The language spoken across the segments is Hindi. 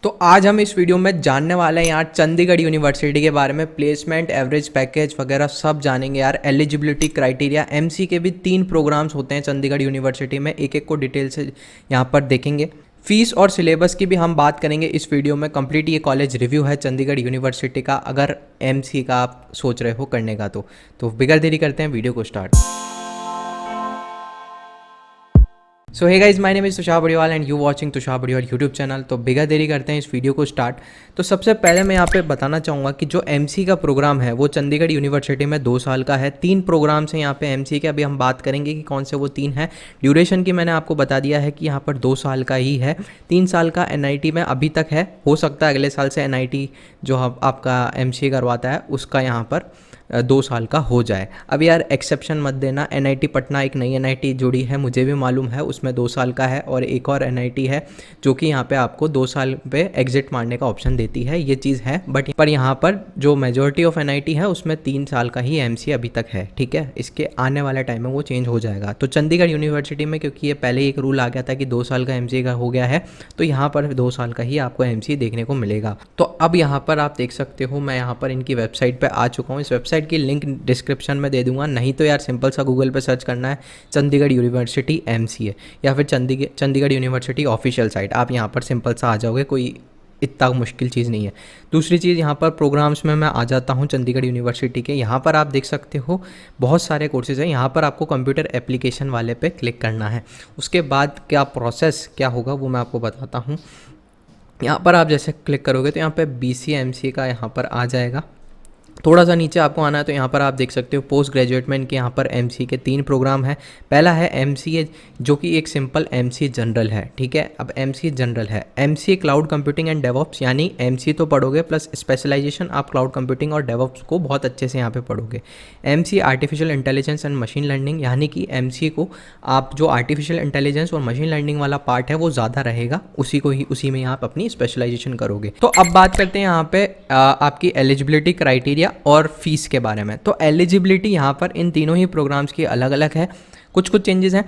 तो आज हम इस वीडियो में जानने वाले हैं यार चंडीगढ़ यूनिवर्सिटी के बारे में। प्लेसमेंट, एवरेज पैकेज वगैरह सब जानेंगे यार। एलिजिबिलिटी क्राइटेरिया, एमसी के भी 3 प्रोग्राम्स होते हैं चंडीगढ़ यूनिवर्सिटी में, एक एक को डिटेल से यहाँ पर देखेंगे। फीस और सिलेबस की भी हम बात करेंगे इस वीडियो में। कंप्लीट ये कॉलेज रिव्यू है चंडीगढ़ यूनिवर्सिटी का, अगर एमसी का आप सोच रहे हो करने का तो बिगड़ देरी करते हैं वीडियो को start. So hey guys, my name is Tushar Badiwal and you watching Tushar Badiwal YouTube channel. तो बिगड़ देरी करते हैं इस वीडियो को स्टार्ट। तो सबसे पहले मैं यहाँ पे बताना चाहूँगा कि जो एमसी का प्रोग्राम है वो चंडीगढ़ यूनिवर्सिटी में 2 साल का है। 3 प्रोग्राम्स हैं यहाँ पे एमसी के। अभी हम बात करेंगे कि कौन से वो 3 हैं। ड्यूरेशन की मैंने आपको बता दिया है कि यहाँ पर 2 साल का ही है। 3 साल का एनआईटी में अभी तक है, हो सकता है अगले साल से एनआईटी जो आपका एमसीए करवाता है उसका यहाँ पर 2 साल का हो जाए। अब यार एक्सेप्शन मत देना, एनआईटी पटना एक नई एनआईटी जुड़ी है, मुझे भी मालूम है, उसमें 2 साल का है। और एक और एनआईटी है जो कि यहाँ पे आपको 2 साल पे एग्जिट मारने का ऑप्शन देती है, ये चीज़ है। बट पर यहाँ पर जो मेजॉरिटी ऑफ एनआईटी है उसमें 3 साल का ही एमसीए अभी तक है, ठीक है। इसके आने वाले टाइम में वो चेंज हो जाएगा। तो चंडीगढ़ यूनिवर्सिटी में क्योंकि ये पहले एक रूल आ गया था कि 2 साल का एमसीए का हो गया है, तो यहाँ पर 2 साल का ही आपको एमसीए देखने को मिलेगा। तो अब यहाँ पर आप देख सकते हो, मैं यहाँ पर इनकी वेबसाइट पर आ चुका हूँ। इस वेबसाइट की लिंक डिस्क्रिप्शन में दे दूंगा, नहीं तो यार सिंपल सा गूगल पे सर्च करना है चंडीगढ़ यूनिवर्सिटी एमसीए या फिर चंडीगढ़ यूनिवर्सिटी ऑफिशियल साइट, आप यहाँ पर सिंपल सा आ जाओगे, कोई इतना मुश्किल चीज़ नहीं है। दूसरी चीज़, यहाँ पर प्रोग्राम्स में मैं आ जाता हूँ चंडीगढ़ यूनिवर्सिटी के। यहाँ पर आप देख सकते हो बहुत सारे कोर्सेज हैं। यहाँ पर आपको कंप्यूटर एप्लीकेशन वाले पे क्लिक करना है। उसके बाद क्या प्रोसेस क्या होगा वो मैं आपको बताता हूँ। यहाँ पर आप जैसे क्लिक करोगे तो यहाँ पर BCA MCA का यहाँ पर आ जाएगा। थोड़ा सा नीचे आपको आना है तो यहाँ पर आप देख सकते हो पोस्ट ग्रेजुएट में इनके यहाँ पर एमसी के 3 प्रोग्राम है। पहला है एमसीए जो कि एक सिंपल एमसीए जनरल है, ठीक है। अब एमसीए जनरल है, MCA cloud computing and DevOps, यानी एमसीए तो पढ़ोगे प्लस स्पेशलाइजेशन आप क्लाउड कंप्यूटिंग और डेवऑप्स को बहुत अच्छे से यहाँ पे पढ़ोगे। MCA artificial intelligence and machine learning, यानी कि एमसीए को आप जो आर्टिफिशियल इंटेलिजेंस और मशीन लर्निंग वाला पार्ट है वो ज़्यादा रहेगा, उसी में आप अपनी स्पेशलाइजेशन करोगे। तो अब बात करते हैं यहाँ पे आपकी एलिजिबिलिटी क्राइटेरिया और फीस के बारे में। तो एलिजिबिलिटी यहाँ पर इन तीनों ही प्रोग्राम्स की अलग अलग है, कुछ चेंजेस हैं,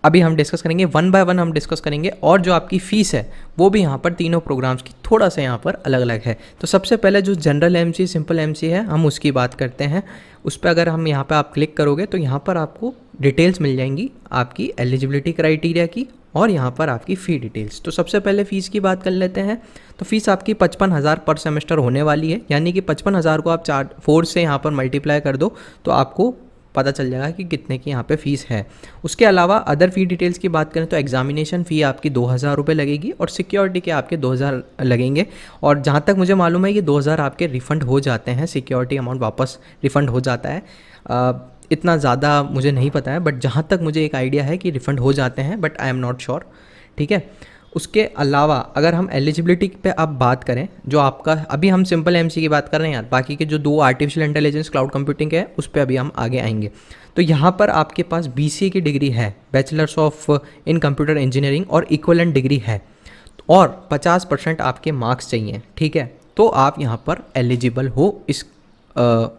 अभी हम डिस्कस करेंगे, 1 बाय 1 हम डिस्कस करेंगे। और जो आपकी फ़ीस है वो भी यहाँ पर तीनों प्रोग्राम्स की थोड़ा सा यहाँ पर अलग अलग है। तो सबसे पहले जो जनरल एमसी सिंपल एमसी है हम उसकी बात करते हैं। उस पर अगर हम यहाँ पर आप क्लिक करोगे तो यहाँ पर आपको डिटेल्स मिल जाएंगी आपकी एलिजिबिलिटी क्राइटेरिया की और यहाँ पर आपकी फ़ी डिटेल्स। तो सबसे पहले फ़ीस की बात कर लेते हैं। तो फीस आपकी 55,000 पर सेमेस्टर होने वाली है, यानी कि 55,000 को आप 4 से यहाँ पर मल्टीप्लाई कर दो तो आपको पता चल जाएगा कि कितने की यहाँ पे फ़ीस है। उसके अलावा अदर फ़ी डिटेल्स की बात करें तो एग्जामिनेशन फ़ी आपकी 2,000 रुपये लगेगी और सिक्योरिटी के आपके 2,000 लगेंगे। और जहाँ तक मुझे मालूम है ये 2,000 आपके रिफ़ंड हो जाते हैं, सिक्योरिटी अमाउंट वापस रिफ़ंड हो जाता है। इतना ज़्यादा मुझे नहीं पता है, बट जहाँ तक मुझे एक आइडिया है कि रिफ़ंड हो जाते हैं, but I am not sure, ठीक है। उसके अलावा अगर हम एलिजिबिलिटी पे अब बात करें, जो आपका अभी हम सिंपल एमसी की बात कर रहे हैं यार, बाकी के जो 2 आर्टिफिशियल इंटेलिजेंस क्लाउड कंप्यूटिंग है उस पर अभी हम आगे आएंगे। तो यहाँ पर आपके पास BCA की डिग्री है, bachelors of in computer engineering, और इक्वलेंट डिग्री है और 50% आपके मार्क्स चाहिए, ठीक है। तो आप यहाँ पर एलिजिबल हो, इस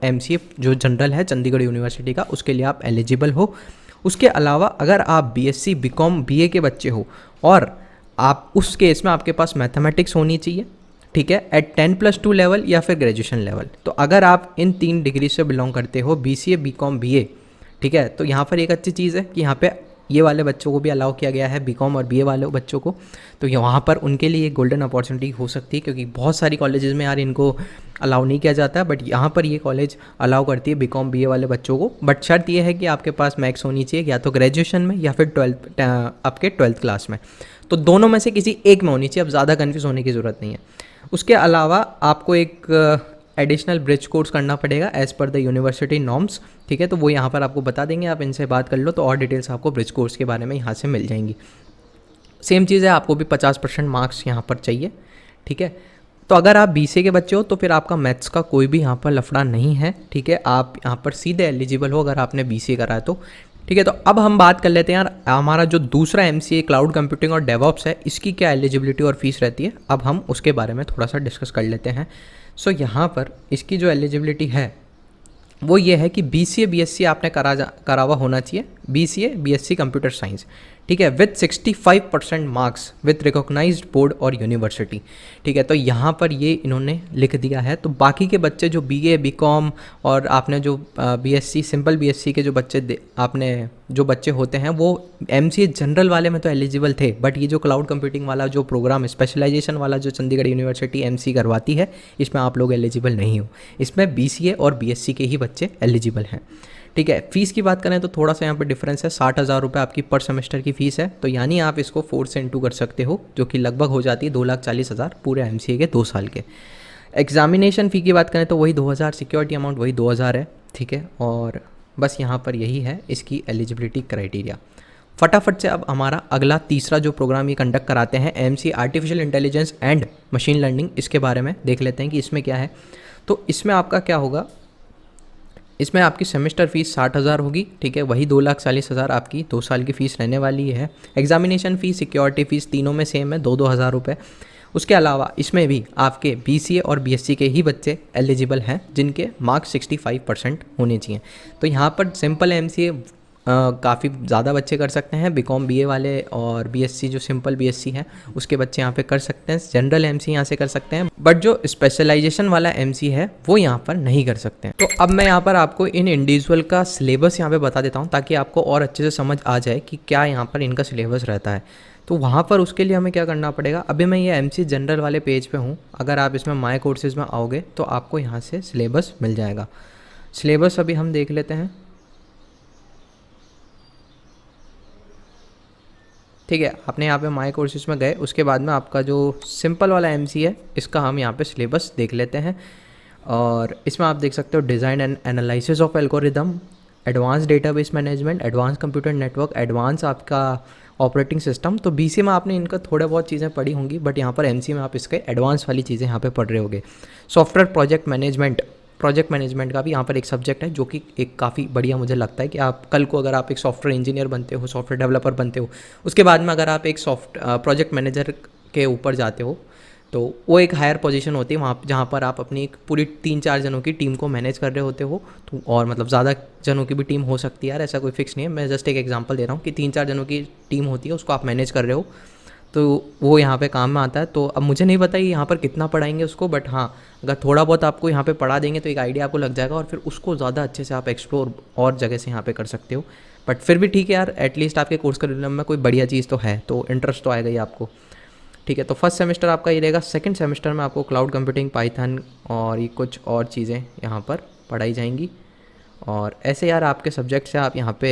MCA जो जनरल है चंडीगढ़ यूनिवर्सिटी का उसके लिए आप एलिजिबल हो। उसके अलावा अगर आप BSc BCom BA के बच्चे हो और आप उस केस में आपके पास मैथमेटिक्स होनी चाहिए, ठीक है, एट 10+2 लेवल या फिर ग्रेजुएशन लेवल। तो अगर आप इन 3 डिग्री से बिलोंग करते हो, BCA BCom BA, ठीक है, तो यहाँ पर एक अच्छी चीज़ है कि यहाँ पे ये वाले बच्चों को भी अलाउ किया गया है, BCom और BA वाले बच्चों को। तो यहाँ पर उनके लिए एक गोल्डन अपॉर्चुनिटी हो सकती है, क्योंकि बहुत सारी कॉलेजेस में यार इनको अलाउ नहीं किया जाता है, बट यहाँ पर ये कॉलेज अलाउ करती है BCom BA वाले बच्चों को। बट शर्त ये है कि आपके पास मैक्स होनी चाहिए या तो ग्रेजुएशन में या फिर आपके 12th क्लास में, तो दोनों में से किसी एक में होनी चाहिए। अब ज़्यादा कन्फ्यूज़ होने की ज़रूरत नहीं है। उसके अलावा आपको एक एडिशनल ब्रिज कोर्स करना पड़ेगा as per the university norms, ठीक है, तो वो यहाँ पर आपको बता देंगे, आप इनसे बात कर लो तो और डिटेल्स आपको ब्रिज कोर्स के बारे में यहाँ से मिल जाएंगी। सेम चीज़ है, आपको भी 50% मार्क्स यहाँ पर चाहिए, ठीक है। तो अगर आप BCA के बच्चे हो तो फिर आपका मैथ्स का कोई भी यहाँ पर लफड़ा नहीं है, ठीक है, आप यहाँ पर सीधे एलिजिबल हो अगर आपने BCA करा है तो, ठीक है। तो अब हम बात कर लेते हैं यार हमारा जो दूसरा MCA क्लाउड कंप्यूटिंग और डेवऑप्स है, इसकी क्या एलिजिबिलिटी और फीस रहती है, अब हम उसके बारे में थोड़ा सा डिस्कस कर लेते हैं। सो यहाँ पर इसकी जो एलिजिबिलिटी है वो ये है कि BCA BSc आपने करा हुआ होना चाहिए, BCA BSc कंप्यूटर साइंस, ठीक है, with 65% marks with recognised board और यूनिवर्सिटी। ठीक है, तो यहाँ पर ये इन्होंने लिख दिया है। तो बाकी के बच्चे जो बीए बीकॉम और आपने जो बीएससी सिंपल बीएससी के जो बच्चे आपने जो बच्चे होते हैं वो एमसीए जनरल वाले में तो एलिजिबल थे, बट ये जो क्लाउड कंप्यूटिंग वाला जो प्रोग्राम स्पेशलाइजेशन वाला जो चंडीगढ़ यूनिवर्सिटी एमसी करवाती है, इसमें आप लोग एलिजिबल नहीं हो। इसमें बीसीए और बीएससी के ही बच्चे एलिजिबल हैं। ठीक है, फ़ीस की बात करें तो थोड़ा सा यहाँ पर डिफरेंस है, 60,000 रुपये आपकी पर सेमेस्टर की फ़ीस है। तो यानी आप इसको 4 से इंटू कर सकते हो, जो कि लगभग हो जाती है 2,40,000 पूरे एमसीए के 2 साल के। एग्जामिनेशन फ़ी की बात करें तो वही 2,000, सिक्योरिटी अमाउंट वही 2,000 है। ठीक है, और बस यहाँ पर यही है इसकी एलिजिबिलिटी क्राइटेरिया। फटाफट से अब हमारा अगला तीसरा जो प्रोग्राम ये कंडक्ट कराते हैं MC artificial intelligence and machine learning, इसके बारे में देख लेते हैं कि इसमें क्या है। तो इसमें आपका क्या होगा, इसमें आपकी सेमेस्टर फ़ीस 60,000 होगी। ठीक है, वही 2,40,000 आपकी 2 साल की फ़ीस रहने वाली है। एग्जामिनेशन फ़ीस सिक्योरिटी फ़ीस तीनों में सेम है, 2-2 हज़ार रुपये। उसके अलावा इसमें भी आपके बीसीए और बीएससी के ही बच्चे एलिजिबल हैं जिनके मार्क्स 65% होने चाहिए। तो यहाँ पर सिंपल एमसीए काफ़ी ज़्यादा बच्चे कर सकते हैं, बीकॉम बीए वाले और बीएससी जो सिंपल बीएससी है उसके बच्चे यहाँ पे कर सकते हैं, जनरल एमसी यहाँ से कर सकते हैं, बट जो स्पेशलाइजेशन वाला एमसी है वो यहाँ पर नहीं कर सकते हैं। तो अब मैं यहाँ पर आपको इन इंडिविजुअल का सिलेबस यहाँ पे बता देता हूँ ताकि आपको और अच्छे से समझ आ जाए कि क्या यहाँ पर इनका सिलेबस रहता है। तो वहाँ पर उसके लिए हमें क्या करना पड़ेगा, अभी मैं ये एमसी जनरल वाले पेज पे हूँ, अगर आप इसमें माय कोर्सेज़ में आओगे तो आपको यहाँ से सिलेबस मिल जाएगा। सिलेबस अभी हम देख लेते हैं। ठीक है, आपने यहाँ पे माय कोर्सेज में गए, उसके बाद में आपका जो सिंपल वाला एमसी है इसका हम यहाँ पे सिलेबस देख लेते हैं। और इसमें आप देख सकते हो design and analysis of algorithm, advance database management, advance computer network, advance आपका ऑपरेटिंग सिस्टम। तो बीसी में आपने इनका थोड़ा बहुत चीज़ें पढ़ी होंगी, बट यहाँ पर एमसी में आप इसके एडवांस वाली चीज़ें यहाँ पे पढ़ रहे होगे। सॉफ्टवेयर प्रोजेक्ट मैनेजमेंट का भी यहाँ पर एक सब्जेक्ट है जो कि एक काफ़ी बढ़िया मुझे लगता है कि आप कल को अगर आप एक सॉफ्टवेयर इंजीनियर बनते हो, सॉफ्टवेयर डेवलपर बनते हो, उसके बाद में अगर आप एक प्रोजेक्ट मैनेजर के ऊपर जाते हो तो वो एक हायर पोजीशन होती है वहाँ जहाँ पर आप अपनी एक पूरी 3-4 जनों की टीम को मैनेज कर रहे होते हो। तो और मतलब ज़्यादा जनों की भी टीम हो सकती है यार, ऐसा कोई फिक्स नहीं है, मैं जस्ट एक एग्जांपल दे रहा हूँ कि 3-4 जनों की टीम होती है, उसको आप मैनेज कर रहे हो, तो वो यहाँ पे काम में आता है। तो अब मुझे नहीं पता यहाँ पर कितना पढ़ाएंगे उसको, बट हाँ अगर थोड़ा बहुत आपको यहाँ पे पढ़ा देंगे तो एक आइडिया आपको लग जाएगा और फिर उसको ज़्यादा अच्छे से आप एक्सप्लोर और जगह से यहाँ पे कर सकते हो। बट फिर भी ठीक है यार, एटलीस्ट आपके कोर्स करिकुलम में कोई बढ़िया चीज़ तो है, तो इंटरेस्ट तो आएगा ही आपको। ठीक है, तो फर्स्ट सेमेस्टर आपका ये रहेगा। सेकंड सेमेस्टर में आपको क्लाउड कंप्यूटिंग, पाइथन और ये कुछ और चीज़ें यहाँ पर पढ़ाई जाएंगी। और ऐसे यार आपके सब्जेक्ट से आप यहाँ पे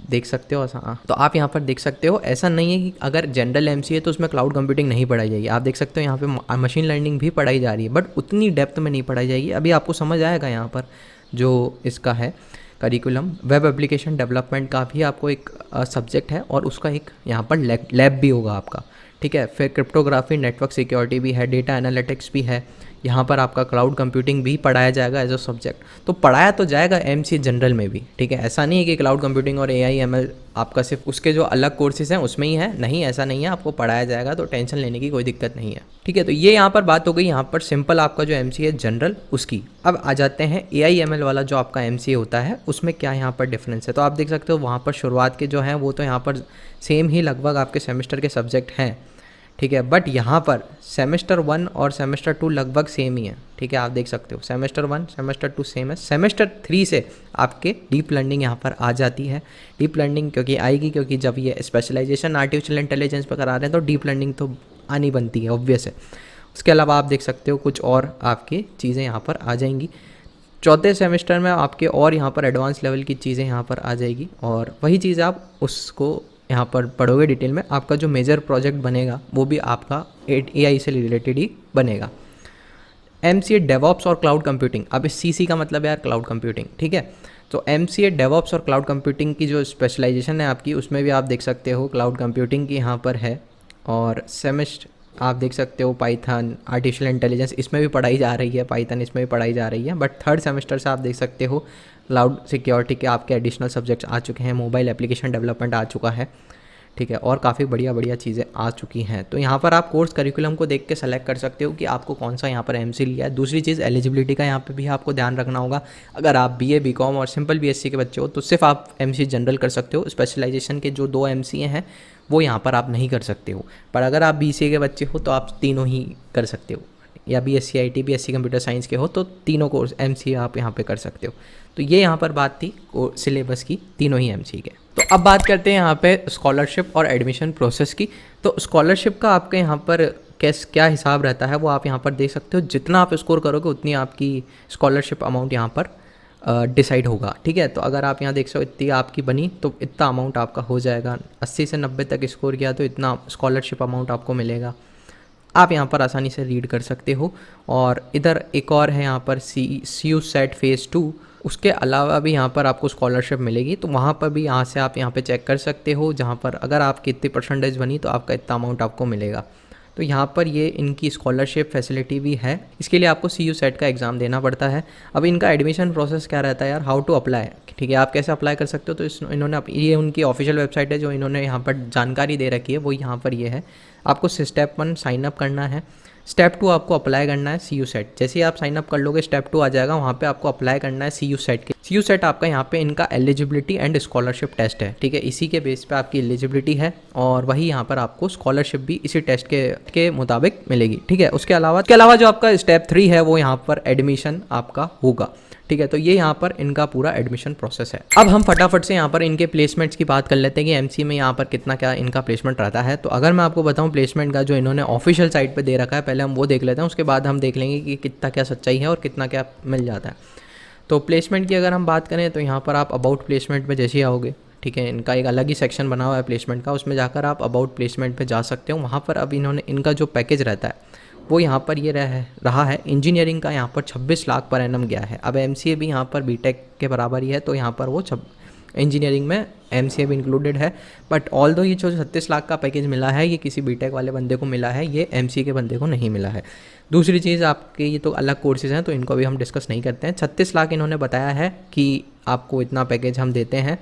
देख सकते हो। हाँ, तो आप यहाँ पर देख सकते हो, ऐसा नहीं है कि अगर जनरल एमसीए तो उसमें क्लाउड कंप्यूटिंग नहीं पढ़ाई जाएगी। आप देख सकते हो यहाँ पे मशीन लर्निंग भी पढ़ाई जा रही है, बट उतनी डेप्थ में नहीं पढ़ाई जाएगी। अभी आपको समझ आएगा यहाँ पर जो इसका है करिकुलम। वेब एप्लीकेशन डेवलपमेंट का भी आपको एक सब्जेक्ट है और उसका एक यहाँ पर लैब भी होगा आपका। ठीक है, फिर क्रिप्टोग्राफी, नेटवर्क सिक्योरिटी भी है, डेटा एनालिटिक्स भी है। यहाँ पर आपका क्लाउड कंप्यूटिंग भी पढ़ाया जाएगा एज अ सब्जेक्ट। तो पढ़ाया तो जाएगा एमसी जनरल में भी। ठीक है, ऐसा नहीं है कि क्लाउड कंप्यूटिंग और एआई एमएल आपका सिर्फ उसके जो अलग कोर्सेज हैं उसमें ही है, नहीं ऐसा नहीं है, आपको पढ़ाया जाएगा, तो टेंशन लेने की कोई दिक्कत नहीं है। ठीक है, तो ये यहाँ पर बात हो गई यहाँ पर सिंपल आपका जो एमसी है जनरल उसकी। अब आ जाते हैं एआई एमएल वाला जो आपका एमसी होता है उसमें क्या यहाँ पर डिफरेंस है। तो आप देख सकते हो वहाँ पर शुरुआत के जो हैं वो तो यहाँ पर सेम ही लगभग आपके सेमेस्टर के सब्जेक्ट हैं। ठीक है, बट यहाँ पर सेमेस्टर 1 और सेमेस्टर 2 लगभग सेम ही है। ठीक है, आप देख सकते हो सेमेस्टर 1 सेमेस्टर 2 सेम है। सेमेस्टर 3 से आपके डीप लर्निंग यहाँ पर आ जाती है। डीप लर्निंग क्योंकि आएगी, क्योंकि जब ये स्पेशलाइजेशन आर्टिफिशियल इंटेलिजेंस पर करा रहे हैं तो डीप लर्निंग तो आनी बनती है, ऑब्वियस है। उसके अलावा आप देख सकते हो कुछ और आपकी चीज़ें यहाँ पर आ जाएंगी। चौथे सेमेस्टर में आपके और यहाँ पर एडवांस लेवल की चीज़ें यहाँ पर आ जाएगी और वही चीज़ आप उसको यहाँ पर पढ़ोगे डिटेल में। आपका जो मेजर प्रोजेक्ट बनेगा वो भी आपका एआई से रिलेटेड ही बनेगा। एमसीए डेवऑप्स और क्लाउड कंप्यूटिंग, अब इस सीसी का मतलब है यार क्लाउड कंप्यूटिंग। ठीक है, तो एमसीए डेवऑप्स और क्लाउड कंप्यूटिंग की जो स्पेशलाइजेशन है आपकी उसमें भी आप देख सकते हो क्लाउड कंप्यूटिंग की यहाँ पर है। और सेमेस्टर आप देख सकते हो पाइथन, आर्टिफिशियल इंटेलिजेंस इसमें भी पढ़ाई जा रही है, पाइथन इसमें भी पढ़ाई जा रही है। बट थर्ड सेमेस्टर से आप देख सकते हो क्लाउड सिक्योरिटी के आपके एडिशनल सब्जेक्ट्स आ चुके हैं, मोबाइल एप्लीकेशन डेवलपमेंट आ चुका है। ठीक है, और काफ़ी बढ़िया बढ़िया चीज़ें आ चुकी हैं। तो यहाँ पर आप कोर्स करिकुलम को देख के सेलेक्ट कर सकते हो कि आपको कौन सा यहाँ पर एमसी लिया है। दूसरी चीज़ एलिजिबिलिटी का यहाँ पे भी आपको ध्यान रखना होगा। अगर आप बीए बीकॉम और सिंपल बीएससी के बच्चे हो तो सिर्फ आप एमसी जनरल कर सकते हो। स्पेशलाइजेशन के जो 2 एमसी हैं वो यहाँ पर आप नहीं कर सकते हो। पर अगर आप बीसीए के बच्चे हो तो आप तीनों ही कर सकते हो, या BSc IT, BSc computer science के हो तो तीनों कोर्स एमसी आप यहाँ पे कर सकते हो। तो ये यहाँ पर बात थी सिलेबस की, तीनों ही एमसी के। तो अब बात करते हैं यहाँ पे स्कॉलरशिप और एडमिशन प्रोसेस की। तो स्कॉलरशिप का आपके यहाँ पर क्या हिसाब रहता है वो आप यहाँ पर देख सकते हो। जितना आप स्कोर करोगे उतनी आपकी स्कॉलरशिप अमाउंट यहाँ पर डिसाइड होगा, ठीक है। तो अगर आप यहाँ देख सकते हो इतनी आपकी बनी तो इतना अमाउंट आपका हो जाएगा। 80 से 90 तक स्कोर किया तो इतना स्कॉलरशिप अमाउंट आपको मिलेगा। आप यहाँ पर आसानी से रीड कर सकते हो। और इधर एक और है यहाँ पर CU सेट फेज़ 2, उसके अलावा भी यहाँ पर आपको स्कॉलरशिप मिलेगी। तो वहाँ पर भी यहाँ से आप यहाँ पे चेक कर सकते हो, जहाँ पर अगर आपकी इतनी परसेंटेज बनी तो आपका इतना अमाउंट आपको मिलेगा। तो यहाँ पर ये इनकी स्कॉलरशिप फैसिलिटी भी है। इसके लिए आपको CU सेट का एग्ज़ाम देना पड़ता है। अब इनका एडमिशन प्रोसेस क्या रहता है यार, हाउ टू अप्लाई, ठीक है, आप कैसे अप्लाई कर सकते हो। तो इन्होंने ये उनकी ऑफिशियल वेबसाइट है जो इन्होंने यहाँ पर जानकारी दे रखी है, वो यहाँ पर ये है। आपको स्टेप 1 साइन अप करना है, स्टेप 2 आपको अप्लाई करना है CU सेट। जैसे ही आप साइन अप कर लोगे स्टेप 2 आ जाएगा, वहाँ पे आपको अप्लाई करना है CU सेट के। CU सेट आपका यहाँ पे इनका एलिजिबिलिटी एंड स्कॉलरशिप टेस्ट है, ठीक है। इसी के बेस पे आपकी एलिजिबिलिटी है और वही यहाँ पर आपको स्कॉलरशिप भी इसी टेस्ट के मुताबिक मिलेगी, ठीक है। उसके अलावा जो आपका स्टेप 3 है वो यहाँ पर एडमिशन आपका होगा, ठीक है। तो ये यहाँ पर इनका पूरा एडमिशन प्रोसेस है। अब हम फटाफट से यहाँ पर इनके प्लेसमेंट्स की बात कर लेते हैं कि एमसी में यहाँ पर कितना क्या इनका प्लेसमेंट रहता है। तो अगर मैं आपको बताऊँ प्लेसमेंट का जो इन्होंने ऑफिशियल साइट पे दे रखा है, पहले हम वो देख लेते हैं, उसके बाद हम देख लेंगे कि कितना क्या सच्चाई है और कितना क्या मिल जाता है। तो प्लेसमेंट की अगर हम बात करें तो यहाँ पर आप अबाउट प्लेसमेंट पे जैसे ही आओगे, ठीक है, इनका एक अलग ही सेक्शन बना हुआ है प्लेसमेंट का, उसमें जाकर आप अबाउट प्लेसमेंट पे जा सकते हो। वहाँ पर अब इन्होंने इनका जो पैकेज रहता है वो यहाँ पर ये रहा है इंजीनियरिंग का यहाँ पर 26 लाख पर एनम गया है। अब एमसीए भी यहाँ पर बीटेक के बराबर ही है, तो यहाँ पर वो इंजीनियरिंग में एमसीए भी इंक्लूडेड है। बट ऑल दो ये जो 36 लाख का पैकेज मिला है ये किसी बीटेक वाले बंदे को मिला है, ये एमसीए के बंदे को नहीं मिला है। दूसरी चीज़ आपके ये तो अलग कोर्सेज़ हैं तो इनको अभी हम डिस्कस नहीं करते हैं। 36 लाख इन्होंने बताया है कि आपको इतना पैकेज हम देते हैं।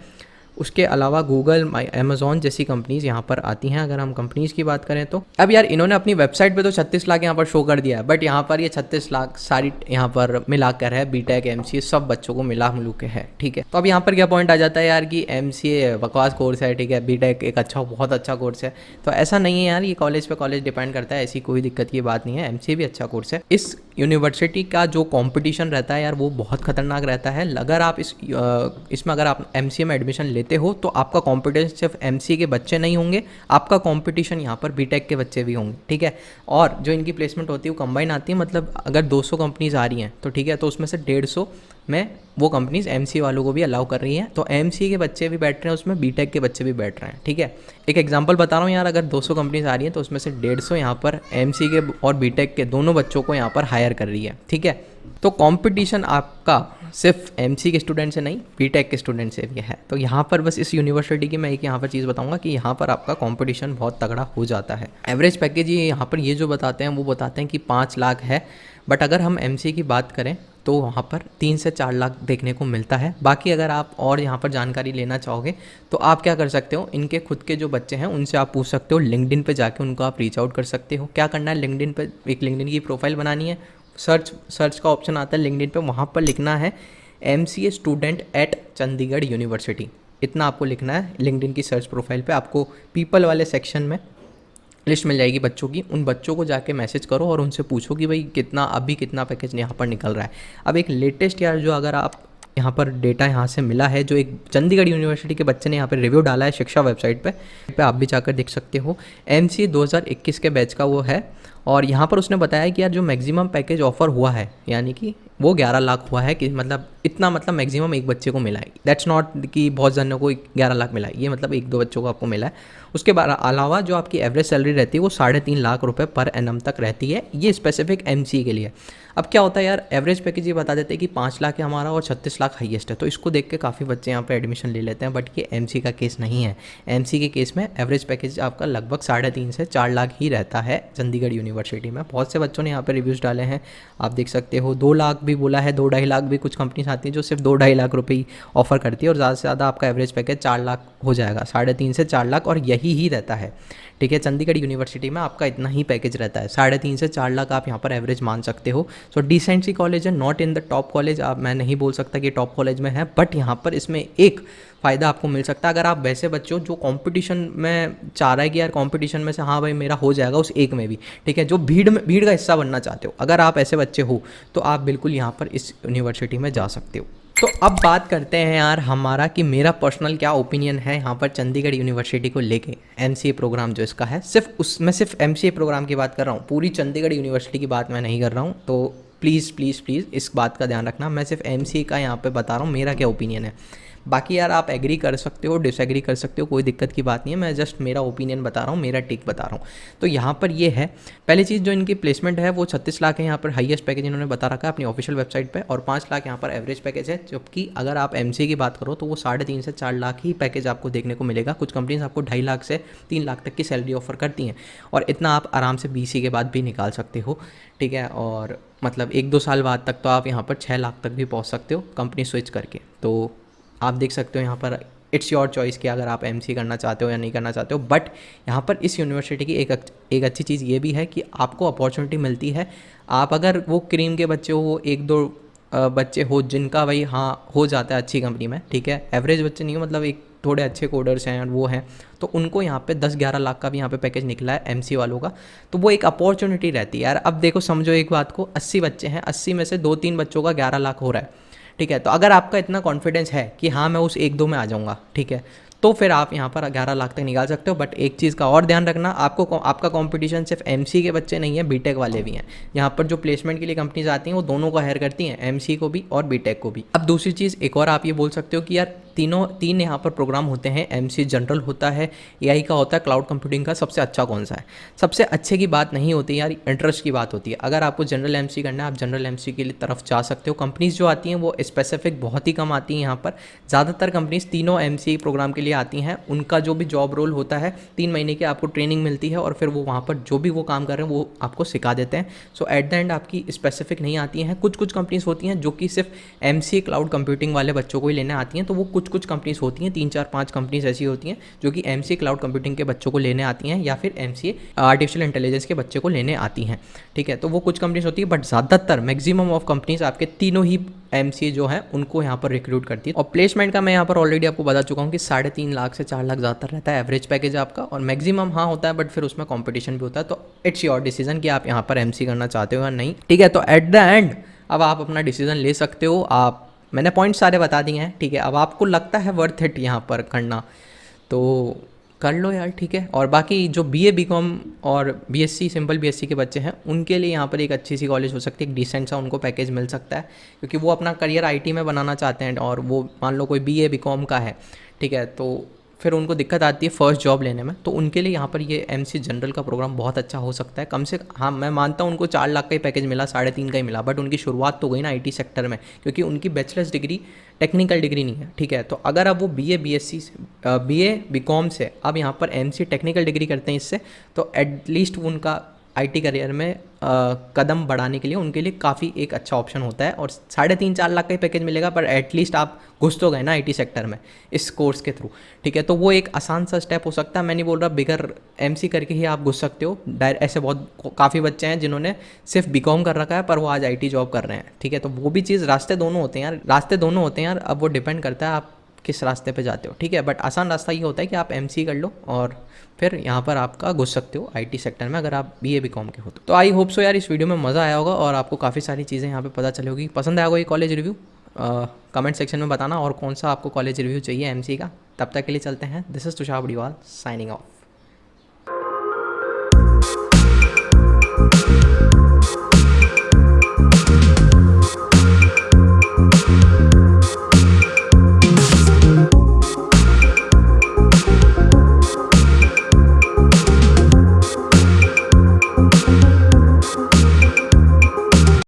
उसके अलावा गूगल, अमेज़ॉन जैसी कंपनीज़ यहाँ पर आती हैं। अगर हम कंपनीज़ की बात करें तो अब यार इन्होंने अपनी वेबसाइट पे तो 36 लाख यहाँ पर शो कर दिया है, बट यहाँ पर ये 36 लाख सारी यहाँ पर मिलाकर है, बीटेक एमसीए सब बच्चों को मिला के है, ठीक है। तो अब यहाँ पर क्या पॉइंट आ जाता है यार कि एमसीए बकवास कोर्स है, ठीक है, बीटेक एक बहुत अच्छा कोर्स है। तो ऐसा नहीं है यार, ये कॉलेज पे कॉलेज डिपेंड करता है, ऐसी कोई दिक्कत की बात नहीं है। एमसीए भी अच्छा कोर्स है। इस यूनिवर्सिटी का जो कंपटीशन रहता है यार वो बहुत खतरनाक रहता है। अगर आप इसमें अगर आप एमसीए में एडमिशन लेते हो तो आपका कंपटीशन सिर्फ एमसीए के बच्चे नहीं होंगे, आपका कंपटीशन यहाँ पर बीटेक के बच्चे भी होंगे, ठीक है। और जो इनकी प्लेसमेंट होती है वो कंबाइन आती है, मतलब अगर 200 कंपनीज आ रही हैं तो ठीक है, तो उसमें से 150 में वो कंपनीज एमसीए वालों को भी अलाउ कर रही हैं। तो एमसीए के बच्चे भी बैठ रहे हैं उसमें, बीटेक के बच्चे भी बैठ रहे हैं, ठीक है। एक एग्जांपल बता रहा हूँ यार, अगर 200 कंपनीज आ रही हैं तो उसमें से 150 यहाँ पर एमसीए के और बीटेक के दोनों बच्चों को यहाँ पर हायर कर रही है, ठीक है। तो कंपटीशन आपका सिर्फ एमसी के स्टूडेंट से नहीं, बीटेक के स्टूडेंट से भी है। तो यहाँ पर बस इस यूनिवर्सिटी की मैं एक यहाँ पर चीज़ बताऊँगा कि यहाँ पर आपका कंपटीशन बहुत तगड़ा हो जाता है। एवरेज पैकेज ये यहाँ पर ये जो बताते हैं वो बताते हैं कि 5 लाख है, बट अगर हम एमसी की बात करें तो वहाँ पर 3 से 4 लाख देखने को मिलता है। बाकी अगर आप और यहाँ पर जानकारी लेना चाहोगे तो आप क्या कर सकते हो, इनके खुद के जो बच्चे हैं उनसे आप पूछ सकते हो, लिंक्डइन पे जाके उनको आप रीच आउट कर सकते हो। क्या करना है, लिंक्डइन पे एक लिंक्डइन की प्रोफाइल बनानी है, सर्च का ऑप्शन आता है लिंक्डइन पे, वहाँ पर लिखना है MCA student at Chandigarh university, इतना आपको लिखना है। लिंक्डइन की सर्च प्रोफाइल पे आपको पीपल वाले सेक्शन में लिस्ट मिल जाएगी बच्चों की, उन बच्चों को जाके मैसेज करो और उनसे पूछो कि भाई कितना पैकेज यहाँ पर निकल रहा है। अब एक लेटेस्ट यार जो अगर आप यहाँ पर डेटा यहाँ से मिला है, जो एक चंडीगढ़ यूनिवर्सिटी के बच्चे ने यहाँ पर रिव्यू डाला है शिक्षा वेबसाइट पे आप भी जाकर देख सकते हो। एमसीए 2021 के बैच का वो है और यहाँ पर उसने बताया कि यार जो मैक्सिमम पैकेज ऑफर हुआ है यानी कि वो 11 लाख हुआ है, कि मतलब इतना मतलब मैक्सिमम एक बच्चे को मिला है। दैट्स नॉट कि बहुत जनों को 11 लाख मिला है, ये मतलब 1-2 बच्चों को आपको मिला है। उसके अलावा जो आपकी एवरेज सैलरी रहती है वो 3.5 लाख रुपए पर एनम तक रहती है, ये स्पेसिफिक एमसीए के लिए। अब क्या होता है यार, एवरेज पैकेज ये बता देते हैं कि 5 लाख है हमारा और 36 लाख हाईएस्ट है, तो इसको देख के काफ़ी बच्चे यहाँ पे एडमिशन ले लेते हैं, बट ये एमसी का केस नहीं है। एमसी के केस में एवरेज पैकेज आपका लगभग 3.5 से 4 लाख ही रहता है चंडीगढ़ यूनिवर्सिटी में। बहुत से बच्चों ने यहाँ पे रिव्यूज़ डाले हैं, आप देख सकते हो। 2 लाख भी बोला है, 2-2.5 लाख भी कुछ कंपनीज आती हैं जो सिर्फ 2-2.5 लाख रुपए ही ऑफर करती है, और ज़्यादा से ज़्यादा आपका एवरेज पैकेज 4 लाख हो जाएगा, 3.5 से 4 लाख, और यही ही रहता है। ठीक है, चंडीगढ़ यूनिवर्सिटी में आपका इतना ही पैकेज रहता है, 3.5 से 4 लाख आप यहाँ पर एवरेज मान सकते हो। सो डिसेंट सी कॉलेज है, not in the top college, आप मैं नहीं बोल सकता कि टॉप कॉलेज में है, बट यहाँ पर इसमें एक फ़ायदा आपको मिल सकता है। अगर आप वैसे बच्चे हो जो कंपटीशन में चाह रहा है कि यार कंपटीशन में से हाँ भाई मेरा हो जाएगा उस एक में भी, ठीक है, जो भीड़ का हिस्सा बनना चाहते हो, अगर आप ऐसे बच्चे हो तो आप बिल्कुल यहाँ पर इस यूनिवर्सिटी में जा सकते हो। तो अब बात करते हैं यार हमारा कि मेरा पर्सनल क्या ओपिनियन है यहाँ पर चंडीगढ़ यूनिवर्सिटी को लेके। एमसीए प्रोग्राम जो इसका है, सिर्फ एमसीए प्रोग्राम की बात कर रहा हूँ, पूरी चंडीगढ़ यूनिवर्सिटी की बात मैं नहीं कर रहा हूँ, तो प्लीज़ इस बात का ध्यान रखना, मैं सिर्फ एमसीए का यहाँ पे बता रहा हूँ मेरा क्या ओपिनियन है। बाकी यार आप एग्री कर सकते हो, डिसएग्री कर सकते हो, कोई दिक्कत की बात नहीं है, मैं जस्ट मेरा ओपिनियन बता रहा हूँ, मेरा टेक बता रहा हूँ। तो यहाँ पर ये है, पहली चीज़ जो इनकी प्लेसमेंट है वो 36 लाख है यहाँ पर, हाईएस्ट पैकेज इन्होंने बता रखा है अपनी ऑफिशियल वेबसाइट पे, और 5 लाख यहाँ पर एवरेज पैकेज है। जबकि अगर आप एमसीए की बात करो तो वो 3.5 से 4 लाख ही पैकेज आपको देखने को मिलेगा। कुछ कंपनीज आपको 2.5 लाख से 3 लाख तक की सैलरी ऑफर करती हैं, और इतना आप आराम से बीसीए के बाद भी निकाल सकते हो। ठीक है, और मतलब 1-2 साल बाद तक तो आप यहाँ पर 6 लाख तक भी पहुँच सकते हो कंपनी स्विच करके। तो आप देख सकते हो यहाँ पर इट्स योर चॉइस कि अगर आप एमसीए करना चाहते हो या नहीं करना चाहते हो। बट यहाँ पर इस यूनिवर्सिटी की एक अच्छी चीज़ ये भी है कि आपको अपॉर्चुनिटी मिलती है। आप अगर वो क्रीम के बच्चे हो, वो 1-2 बच्चे हो जिनका भाई हाँ हो जाता है अच्छी कंपनी में, ठीक है, एवरेज बच्चे नहीं हो, मतलब एक थोड़े अच्छे कोडर्स हैं और वो हैं, तो उनको यहाँ पे 10-11 लाख का भी यहाँ पे पैकेज निकला है एमसी वालों का। तो वो एक अपॉर्चुनिटी रहती है यार। अब देखो समझो एक बात को, 80 बच्चे हैं, 80 में से 2-3 बच्चों का 11 लाख हो रहा है, ठीक है। तो अगर आपका इतना कॉन्फिडेंस है कि हाँ मैं उस 1-2 में आ जाऊँगा, ठीक है, तो फिर आप यहाँ पर 11 लाख तक निकाल सकते हो। बट एक चीज़ का और ध्यान रखना, आपका कंपटीशन सिर्फ एमसी के बच्चे नहीं है, बीटेक वाले भी हैं। यहाँ पर जो प्लेसमेंट के लिए कंपनीज आती हैं वो दोनों को हायर करती हैं, एमसी को भी और बीटेक को भी। अब दूसरी चीज़ एक और आप ये बोल सकते हो कि यार तीन यहाँ पर प्रोग्राम होते हैं, एमसी जनरल होता है, एआई का होता है, क्लाउड कंप्यूटिंग का, सबसे अच्छा कौन सा है? सबसे अच्छे की बात नहीं होती यार, इंटरेस्ट की बात होती है। अगर आपको जनरल एमसी करना है, आप जनरल एमसी की तरफ जा सकते हो। कंपनीज जो आती हैं वो स्पेसिफिक बहुत ही कम आती हैं यहाँ पर। ज़्यादातर कंपनीज तीनों एमसी प्रोग्राम के लिए आती हैं। उनका जो भी जॉब रोल होता है 3 महीने की आपको ट्रेनिंग मिलती है, और फिर वो वहाँ पर जो भी वो काम कर रहे हैं वो आपको सिखा देते हैं। सो एट द एंड आपकी स्पेसिफिक नहीं आती हैं। कुछ कंपनीज होती हैं जो कि सिर्फ एमसी क्लाउड कंप्यूटिंग वाले बच्चों को ही लेने आती हैं, तो वो कुछ कंपनीज होती हैं, 3-4-5 कंपनीज ऐसी होती हैं जो कि एमसी क्लाउड कंप्यूटिंग के बच्चों को लेने आती हैं, या फिर एमसी आर्टिफिशियल इंटेलिजेंस के बच्चे को लेने आती हैं, ठीक है। तो वो कुछ कंपनीज होती है, बट ज़्यादातर मैक्सिमम ऑफ कंपनीज आपके तीनों ही एमसीए जो है उनको यहाँ पर रिक्रूट करती है। और प्लेसमेंट का मैं यहाँ पर ऑलरेडी आपको बता चुका हूँ कि 3.5 लाख से 4 लाख ज़्यादातर रहता है एवरेज पैकेज आपका, और मैक्सिमम हाँ होता है, बट फिर उसमें कंपटीशन भी होता है। तो इट्स योर डिसीजन कि आप यहाँ पर एमसी करना चाहते हो या नहीं, ठीक है। तो एट द एंड अब आप अपना डिसीजन ले सकते हो। मैंने पॉइंट सारे बता दिए हैं, ठीक है। अब आपको लगता है वर्थ इट यहाँ पर करना तो कर लो यार, ठीक है। और बाकी जो बीए बीकॉम और बीएससी सिंपल बीएससी के बच्चे हैं उनके लिए यहाँ पर एक अच्छी सी कॉलेज हो सकती है, एक डिसेंट सा उनको पैकेज मिल सकता है, क्योंकि वो अपना करियर आईटी में बनाना चाहते हैं, और वो मान लो कोई बीए बीकॉम का है, ठीक है, तो फिर उनको दिक्कत आती है फर्स्ट जॉब लेने में। तो उनके लिए यहाँ पर ये एमसी जनरल का प्रोग्राम बहुत अच्छा हो सकता है। कम से हाँ मैं मानता हूँ उनको 4 लाख का ही पैकेज मिला, 3.5 का ही मिला, बट उनकी शुरुआत तो गई ना आईटी सेक्टर में, क्योंकि उनकी बैचलर्स डिग्री टेक्निकल डिग्री नहीं है, ठीक है। तो अगर अब वो बीए बीकॉम से अब यहाँ पर एमसी टेक्निकल डिग्री करते हैं इससे, तो एटलीस्ट उनका आईटी करियर में कदम बढ़ाने के लिए उनके लिए काफ़ी एक अच्छा ऑप्शन होता है। और 3.5-4 लाख का ही पैकेज मिलेगा, पर एटलीस्ट आप घुस तो गए ना आईटी सेक्टर में इस कोर्स के थ्रू, ठीक है। तो वो एक आसान सा स्टेप हो सकता है। मैं नहीं बोल रहा बिगर एमसी करके ही आप घुस सकते हो, ऐसे बहुत काफ़ी बच्चे हैं जिन्होंने सिर्फ बीकॉम कर रखा है पर वो आज आईटी जॉब कर रहे हैं, ठीक है। तो वो भी चीज़, रास्ते दोनों होते हैं यार, अब वो डिपेंड करता है आप किस रास्ते पे जाते हो, ठीक है। बट आसान रास्ता ये होता है कि आप एमसी कर लो और फिर यहाँ पर आपका घुस सकते हो आईटी सेक्टर में, अगर आप बीए बीकॉम के हो तो आई होप सो यार इस वीडियो में मज़ा आया होगा और आपको काफ़ी सारी चीज़ें यहाँ पे पता चली होगी। पसंद आया होगा ये कॉलेज रिव्यू, कमेंट सेक्शन में बताना, और कौन सा आपको कॉलेज रिव्यू चाहिए एमसी का। तब तक के लिए चलते हैं, this is Tushar Badiwal signing off.